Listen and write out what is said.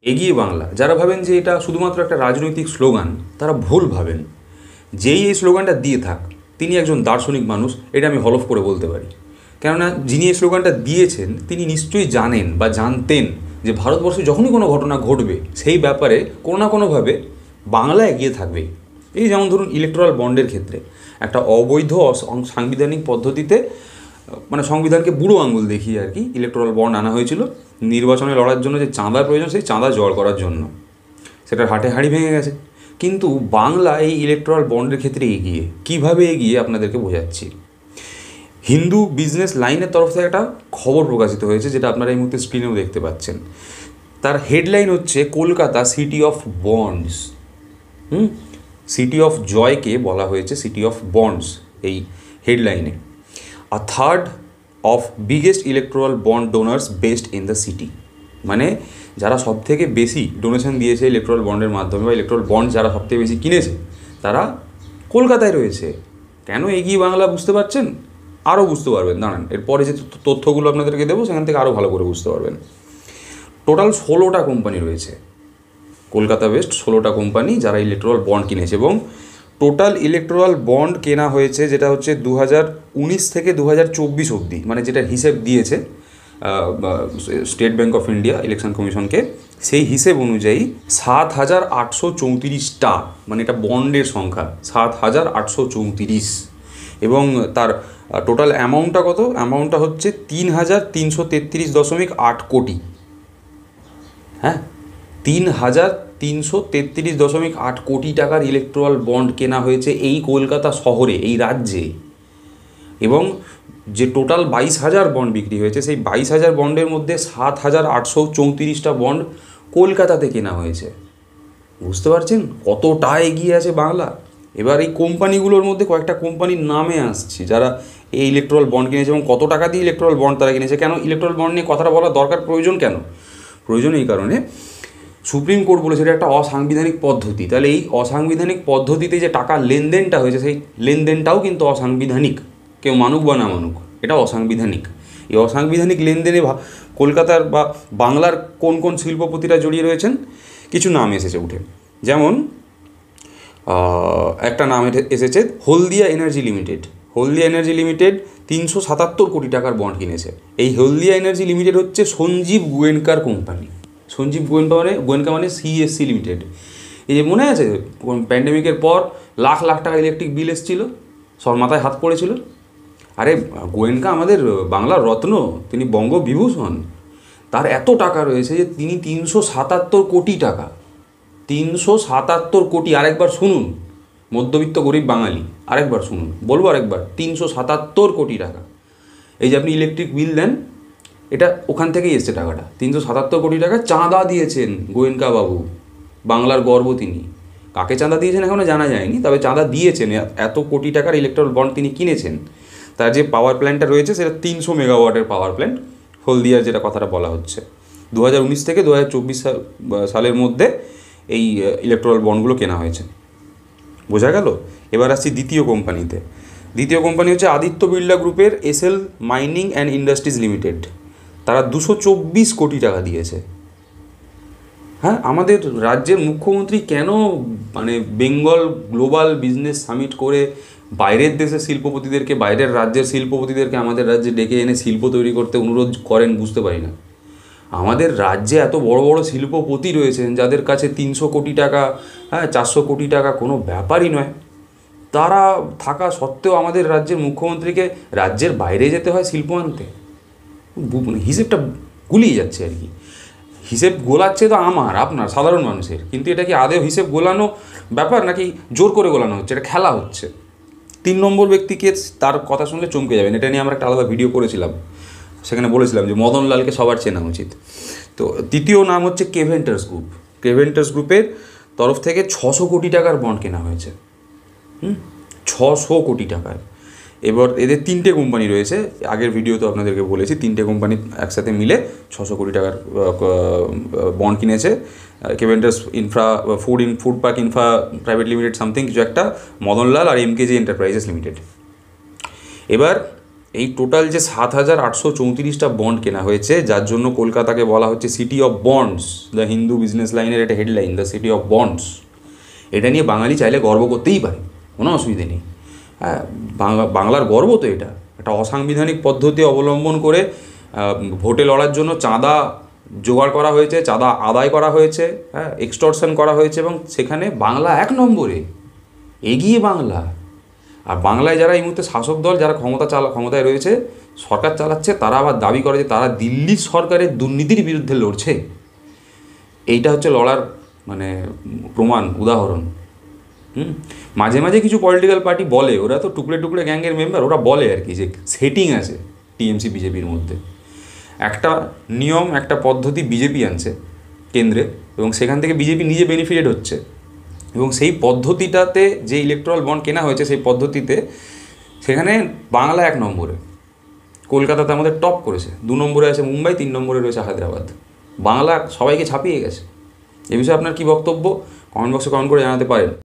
এগিয়ে বাংলা, যারা ভাবেন যে এটা শুধুমাত্র একটা রাজনৈতিক স্লোগান, তারা ভুল ভাবেন। যেই এই স্লোগানটা দিয়ে থাক, তিনি একজন দার্শনিক মানুষ, এটা আমি হলফ করে বলতে পারি। কেননা যিনি এই স্লোগানটা দিয়েছেন তিনি নিশ্চয়ই জানেন বা জানতেন যে ভারতবর্ষে যখনই কোনো ঘটনা ঘটবে সেই ব্যাপারে কোনো না কোনোভাবে বাংলা এগিয়ে থাকবে। এই যেমন ধরুন ইলেকট্রাল বন্ডের ক্ষেত্রে একটা অবৈধ সাংবিধানিক পদ্ধতিতে, মানে সংবিধানকে বুড়ো আঙুল দেখিয়ে আর কি ইলেকট্রাল বন্ড আনা হয়েছিল নির্বাচনে লড়ার জন্য। যে চাঁদার প্রয়োজন, সেই চাঁদা জড় করার জন্য, সেটার হাটে হাঁড়ি ভেঙে গেছে। কিন্তু বাংলা এই ইলেকট্রাল বন্ডের ক্ষেত্রে এগিয়ে। কিভাবে এগিয়ে আপনাদেরকে বোঝাচ্ছি। হিন্দু বিজনেস লাইনের তরফ থেকে একটা খবর প্রকাশিত হয়েছে, যেটা আপনারা এই মুহূর্তে স্ক্রিনেও দেখতে পাচ্ছেন। তার হেডলাইন হচ্ছে Kolkata city of bonds. City of জয়কে বলা হয়েছে সিটি অফ বন্ডস এই হেডলাইনে। A third of biggest electoral bond donors based in the city. মানে যারা সবথেকে বেশি ডোনেশন দিয়েছে ইলেকট্রাল বন্ডের মাধ্যমে, বা ইলেকট্রাল বন্ড যারা সবথেকে বেশি কিনেছে, তারা কলকাতায় রয়েছে। কেন এগিয়ে বাংলা বুঝতে পারছেন? আরও বুঝতে পারবেন, দাঁড়ান এরপরে যে তথ্যগুলো আপনাদেরকে দেবো সেখান থেকে আরও ভালো করে বুঝতে পারবেন। টোটাল 16টা কোম্পানি রয়েছে কলকাতা বেস্ট, 16টা কোম্পানি যারা ইলেকট্রাল বন্ড কিনেছে। এবং টোটাল ইলেকট্রাল বন্ড কেনা হয়েছে যেটা হচ্ছে 2019 থেকে 2024 অবধি, মানে যেটা হিসেব দিয়েছে state bank of India election কমিশনকে, সেই হিসেব অনুযায়ী 7,834টা, মানে এটা বন্ডের সংখ্যা 7,834। এবং তার টোটাল অ্যামাউন্টটা কত? অ্যামাউন্টটা হচ্ছে 3,333.8 কোটি। হ্যাঁ, 3,333.8 কোটি টাকার ইলেকট্রাল বন্ড কেনা হয়েছে এই কলকাতা শহরে, এই রাজ্যে। এবং যে টোটাল 22,000 বন্ড বিক্রি হয়েছে, সেই 22,000 বন্ডের মধ্যে 7,834টা বন্ড কলকাতাতে কেনা হয়েছে। বুঝতে পারছেন কতটা এগিয়ে আছে বাংলা? এবার এই কোম্পানিগুলোর মধ্যে কয়েকটা কোম্পানির নামে আসছি যারা এই ইলেকট্রাল বন্ড কিনেছে এবং কত টাকা দিয়ে ইলেকট্রাল বন্ড তারা কিনেছে। কেন ইলেকট্রাল বন্ড নিয়ে কথাটা বলা দরকার, প্রয়োজন কেন? প্রয়োজন এই কারণে, সুপ্রিম কোর্ট বলেছে এটা একটা অসাংবিধানিক পদ্ধতি। তাহলে এই অসাংবিধানিক পদ্ধতিতে যে টাকার লেনদেনটা হয়েছে, সেই লেনদেনটাও কিন্তু অসাংবিধানিক। কেউ মানুক বা না মানুক, এটা অসাংবিধানিক। এই অসাংবিধানিক লেনদেনে কলকাতার বা বাংলার কোন কোন শিল্পপতিরা জড়িয়ে রয়েছেন কিছু নাম এসেছে উঠে। যেমন একটা নাম এসেছে হলদিয়া এনার্জি লিমিটেড। হলদিয়া এনার্জি লিমিটেড 377 কোটি টাকার বন্ড কিনেছে। এই হলদিয়া এনার্জি লিমিটেড হচ্ছে সঞ্জীব গোয়েঙ্কার কোম্পানি। সঞ্জীব গোয়েঙ্কা মানে সিএসসি লিমিটেড। এই যে মনে আছে প্যান্ডেমিকের পর লাখ লাখ টাকা ইলেকট্রিক বিল এসেছিলো, সব মাথায় হাত পড়েছিল। আরে গোয়েঙ্কা আমাদের বাংলার রত্ন, তিনি বঙ্গবিভূষণ। তার এত টাকা রয়েছে যে তিনি 377 কোটি টাকা, 377 কোটি, আরেকবার শুনুন, মধ্যবিত্ত গরিব বাঙালি আরেকবার শুনুন, বলবো আরেকবার, 377 কোটি টাকা। এই যে আপনি ইলেকট্রিক বিল দেন, এটা ওখান থেকেই এসছে টাকাটা। 377 কোটি টাকা চাঁদা দিয়েছেন গোয়েঙ্কা বাবু, বাংলার গর্ব তিনি। কাকে চাঁদা দিয়েছেন এখনও জানা যায়নি, তবে চাঁদা দিয়েছেন। এত কোটি টাকার ইলেকট্রাল বন্ড তিনি কিনেছেন। তার যে পাওয়ার প্ল্যান্টটা রয়েছে সেটা 300 মেগাওয়াটের পাওয়ার প্ল্যান্ট, হলদিয়ার যেটা কথাটা বলা হচ্ছে। 2019 থেকে 2024 সালের মধ্যে এই ইলেকট্রাল বন্ডগুলো কেনা হয়েছে। বোঝা গেল? এবার আসছি দ্বিতীয় কোম্পানিতে। দ্বিতীয় কোম্পানি হচ্ছে আদিত্য বিড়লা গ্রুপের SL mining and industries limited. তারা 224 কোটি টাকা দিয়েছে। হ্যাঁ, আমাদের রাজ্যের মুখ্যমন্ত্রী কেন মানে বেঙ্গল গ্লোবাল বিজনেস সামিট করে বাইরের দেশের শিল্পপতিদেরকে, বাইরের রাজ্যের শিল্পপতিদেরকে আমাদের রাজ্যে ডেকে এনে শিল্প তৈরি করতে অনুরোধ করেন বুঝতে পারি না। আমাদের রাজ্যে এত বড় বড় শিল্পপতি রয়েছেন যাদের কাছে 300 কোটি টাকা, 400 কোটি টাকা কোনো ব্যাপারই নয়। তারা থাকা সত্ত্বেও আমাদের রাজ্যের মুখ্যমন্ত্রীকে রাজ্যের বাইরে যেতে হয় শিল্প আনতে। হিসেবটা গুলিয়ে যাচ্ছে আর কি। হিসেব গোলাচ্ছে তো আপনার সাধারণ মানুষের, কিন্তু এটা কি আদেও হিসেব গোলানো ব্যাপার নাকি জোর করে গোলানো হচ্ছে? এটা খেলা হচ্ছে। 3 নম্বর ব্যক্তিকে তার কথা শুনলে চমকে যাবেন। এটা নিয়ে আমরা একটা আলাদা ভিডিও করেছিলাম, সেখানে বলেছিলাম যে মদনলালকে সবার চেনা উচিত। তো তৃতীয় নাম হচ্ছে কেভেন্টার্স গ্রুপ। কেভেন্টার্স গ্রুপের তরফ থেকে 600 কোটি টাকার বন্ড কেনা হয়েছে। 600 কোটি টাকার। এবার এদের 3টে কোম্পানি রয়েছে, আগের ভিডিওতে আপনাদেরকে বলেছি, 3টে কোম্পানি একসাথে মিলে 600 কোটি টাকার বন্ড কিনেছে। Keventers infra food park infra private limited something কিছু একটা, মদনলাল আর এমকেজি এন্টারপ্রাইজেস লিমিটেড। এবার এই টোটাল যে 7,834টা বন্ড কেনা হয়েছে, যার জন্য কলকাতাকে বলা হচ্ছে city of bonds, the Hindu business লাইনের একটা headline, the city of bonds. এটা নিয়ে বাঙালি চাইলে গর্ব করতেই পারে, কোনো অসুবিধে নেই। হ্যাঁ, বাংলার গর্ব তো এটা। একটা অসাংবিধানিক পদ্ধতি অবলম্বন করে ভোটে লড়ার জন্য চাঁদা জোগাড় করা হয়েছে, চাঁদা আদায় করা হয়েছে, হ্যাঁ, এক্সটর্শন করা হয়েছে, এবং সেখানে বাংলা 1 নম্বরে এগিয়ে বাংলা। আর বাংলায় যারা এই মুহূর্তে শাসক দল, যারা ক্ষমতায় রয়েছে, সরকার চালাচ্ছে, তারা আবার দাবি করে যে তারা দিল্লির সরকারের দুর্নীতির বিরুদ্ধে লড়ছে। এইটা হচ্ছে লড়ার মানে প্রমাণ, উদাহরণ। মাঝে মাঝে কিছু পলিটিক্যাল পার্টি বলে, ওরা তো টুকরে টুকরে গ্যাংয়ের মেম্বার, ওরা বলে আর কি যে সেটিং আছে টিএমসি বিজেপির মধ্যে। একটা নিয়ম, একটা পদ্ধতি বিজেপি আনছে কেন্দ্রে, এবং সেখান থেকে বিজেপি নিজে বেনিফিটেড হচ্ছে, এবং সেই পদ্ধতিটাতে যে ইলেকট্রাল বন্ড কেনা হয়েছে, সেই পদ্ধতিতে সেখানে বাংলা 1 নম্বরে, কলকাতাতে আমাদের টপ করেছে, 2 নম্বরে আছে মুম্বাই, 3 নম্বরে রয়েছে হায়দ্রাবাদ। বাংলা সবাইকে ছাপিয়ে গেছে। এ বিষয়ে আপনার কী বক্তব্য, কমেন্ট বক্সে কমেন্ট করে জানাতে পারেন।